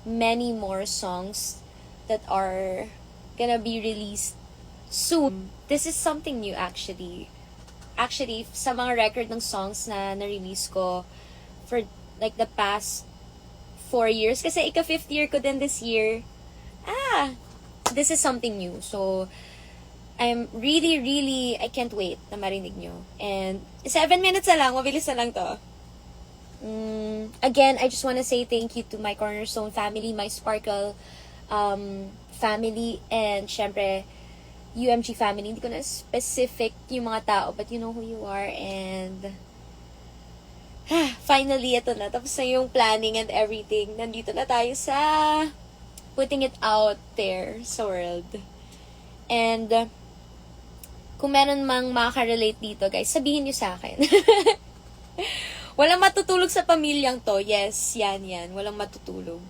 many more songs that are gonna be released soon. This is something new actually. Actually, sa mga record ng songs na na-release ko for like the past 4 years, kasi ika-5th year ko din this year. This is something new. So, I'm really, I can't wait na marinig nyo. And 7 minutes na lang, mabilis na lang to. Again, I just want to say thank you to my Cornerstone family, my Sparkle family, and syempre, UMG family. Hindi ko na specific yung mga tao, but you know who you are. And finally, ito na. Tapos na yung planning and everything. Nandito na tayo sa putting it out there sa world. And kung meron mang makaka-relate dito, guys, sabihin nyo sa akin. Walang matutulog sa pamilyang to. Yes, yan. Walang matutulog.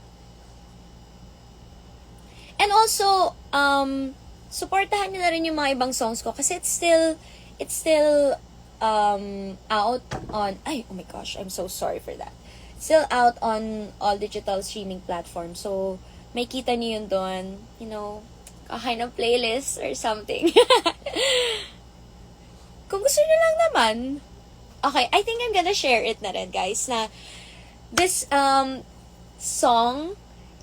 And also, supportahan nyo na rin yung mga ibang songs ko kasi it's still out on, oh my gosh, I'm so sorry for that. Still out on all digital streaming platforms. So, may kita nyo yun doon, you know, a kind of playlist or something. Kung gusto nyo lang naman, okay, I think I'm gonna share it na rin, guys, na this song,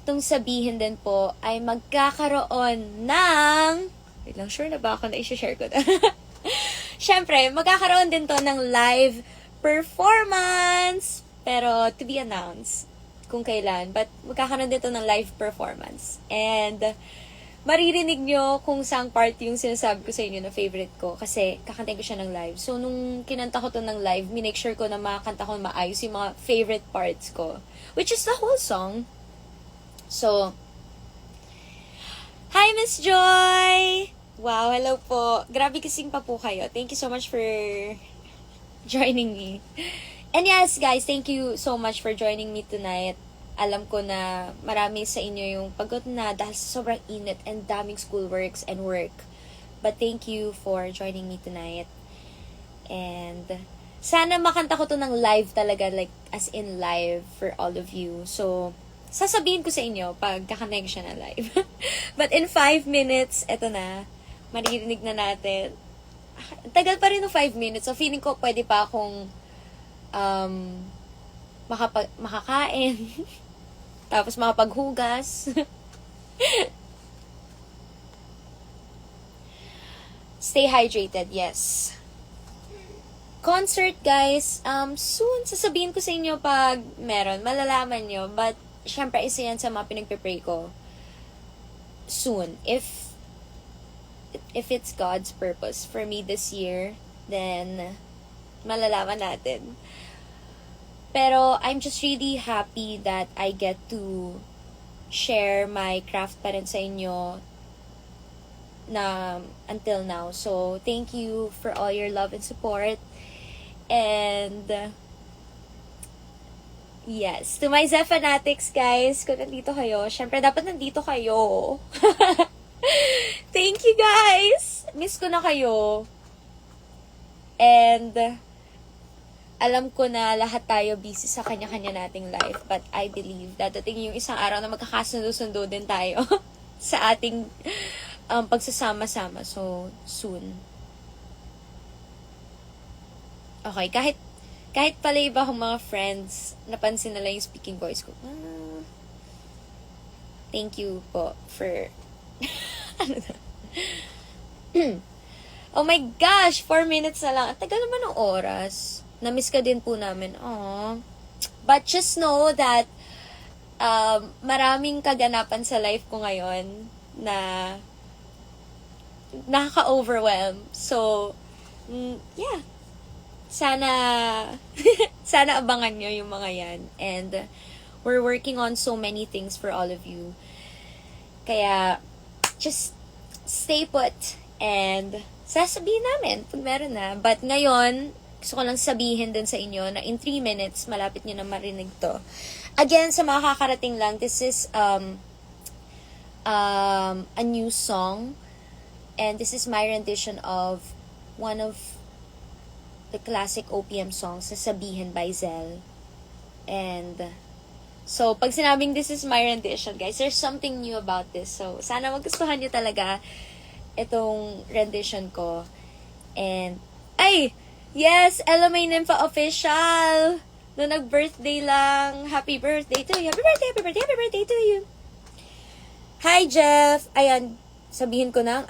itong sabihin din po, ay magkakaroon ng, wait lang, sure na ba ako na i-share ko na? Siyempre, magkakaroon din to ng live performance, pero to be announced kung kailan, but magkakaroon din to ng live performance. And maririnig nyo kung saang part yung sinasabi ko sa inyo na favorite ko kasi kakantayin ko siya ng live. So, nung kinanta ko to ng live, minake sure ko na makakanta ko maayos yung mga favorite parts ko, which is the whole song. So, hi, Miss Joy! Wow, hello po. Grabe kasing pa po kayo. Thank you so much for joining me. And yes, guys, thank you so much for joining me tonight. Alam ko na marami sa inyo yung pagod na dahil sa sobrang init and daming schoolworks and work. But thank you for joining me tonight. And sana makanta ko to ng live talaga, like as in live for all of you. So, sasabihin ko sa inyo pag kakantayin ko siya na live. But in 5 minutes, eto na, maririnig na natin. Tagal pa rin ng 5 minutes. So, feeling ko pwede pa akong makakain. Tapos makapaghugas. Stay hydrated, yes. Concert, guys, soon, sasabihin ko sa inyo pag meron, malalaman nyo. But, syempre, isa yan sa mga pinagpipray ko. Soon. If it's God's purpose for me this year, then, malalaman natin. Pero, I'm just really happy that I get to share my craft pa rin sa inyo na until now. So, thank you for all your love and support. And, yes, to my Zeph fanatics, guys, kung nandito kayo, syempre dapat nandito kayo. Thank you, guys! Miss ko na kayo. And, alam ko na lahat tayo busy sa kanya-kanya nating life, but I believe dadating yung isang araw na magkakasundo-sundo din tayo sa ating pagsasama-sama. So, soon. Okay, kahit pala iba akong mga friends, napansin nila yung speaking voice ko. Thank you po for ano na? Oh my gosh, 4 minutes na lang. Ang tagal naman ng oras. Na-miss ka din po namin. Aww. But just know that maraming kaganapan sa life ko ngayon na nakaka-overwhelm. So, yeah. Sana sana abangan nyo yung mga yan. And we're working on so many things for all of you. Kaya, just stay put and sasabihin namin pag meron na. But ngayon, gusto ko lang sabihin din sa inyo na in 3 minutes, malapit nyo na marinig to. Again, sa mga kakarating lang, this is a new song. And this is my rendition of one of the classic OPM songs, Sasabihin by Zell. And So, pag sinabing this is my rendition, guys, there's something new about this. So, sana magustuhan nyo talaga itong rendition ko. And, ay! Yes! Ella May Nympha Official! No nag-birthday lang. Happy birthday to you. Happy birthday, happy birthday, happy birthday to you. Hi, Jeff! Ayan, sabihin ko na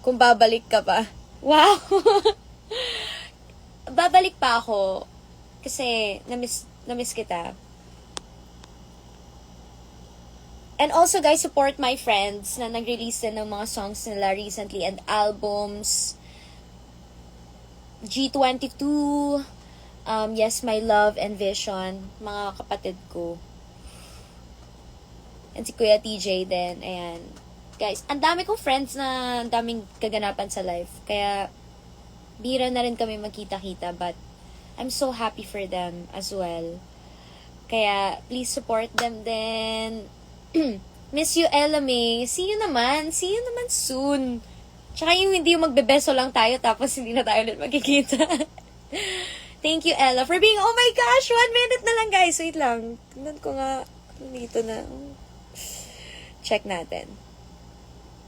kung babalik ka pa. Wow! Babalik pa ako. Kasi, namiss kita. And also, guys, support my friends na nag-release din ng mga songs nila recently and albums. G22, Yes, My Love and Vision, mga kapatid ko. And si Kuya TJ din, ayan. Guys, ang dami kong friends na ang daming kaganapan sa life. Kaya, bira na rin kami magkita-kita, but I'm so happy for them as well. Kaya, please support them din. Miss you, Ella May. See you naman soon. Tsaka yung hindi yung magbebeso lang tayo tapos hindi na tayo ulit magkikita. Thank you, Ella, for being, oh my gosh, 1 minute na lang, guys. Wait lang. Tingnan ko nga dito na. Check natin.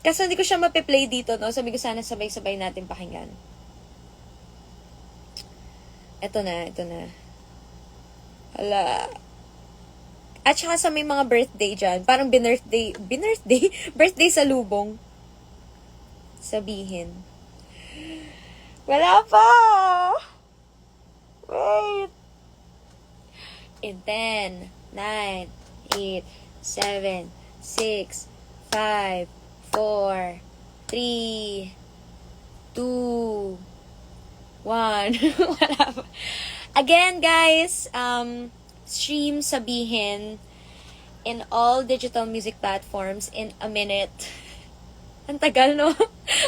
Kasi hindi ko siya mape-play dito, no? Sabi ko sana sabay-sabay natin pakinggan. Ito na. Hala. At saka sa may mga birthday dyan, parang birthday sa lubong. Sabihin. Wala pa! Wait! In 10, 9, 8, 7, 6, 5, 4, 3, 2, 1. Wala pa. Again, guys, stream Sabihin in all digital music platforms in a minute. Ang tagal, no?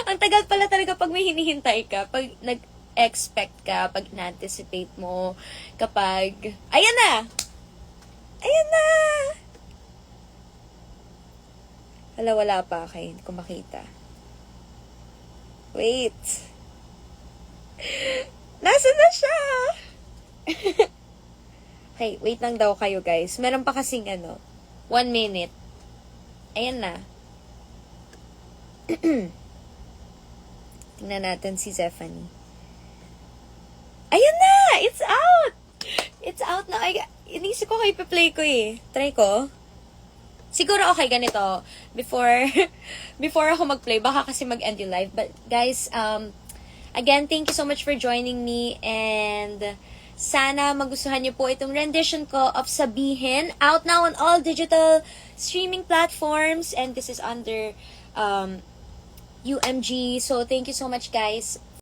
Ang tagal pala talaga pag may hinihintay ka, pag nag-expect ka, pag in-anticipate mo, kapag... Ayan na! Wala pa. Okay, hindi ko makita. Wait. Nasaan na siya? Okay, wait lang daw kayo, guys. Meron pa kasing 1 minute. Ayan na. Tingnan natin si Zephanie. Ayan na! It's out! It's out na. Inisip ko kayo ipa-play ko eh. Try ko. Siguro okay, ganito. Before ako mag-play, baka kasi mag-end yung live. But guys, again, thank you so much for joining me. And sana magustuhan niyo po itong rendition ko of Sabihin. Out now on all digital streaming platforms. And this is under UMG. So, thank you so much, guys,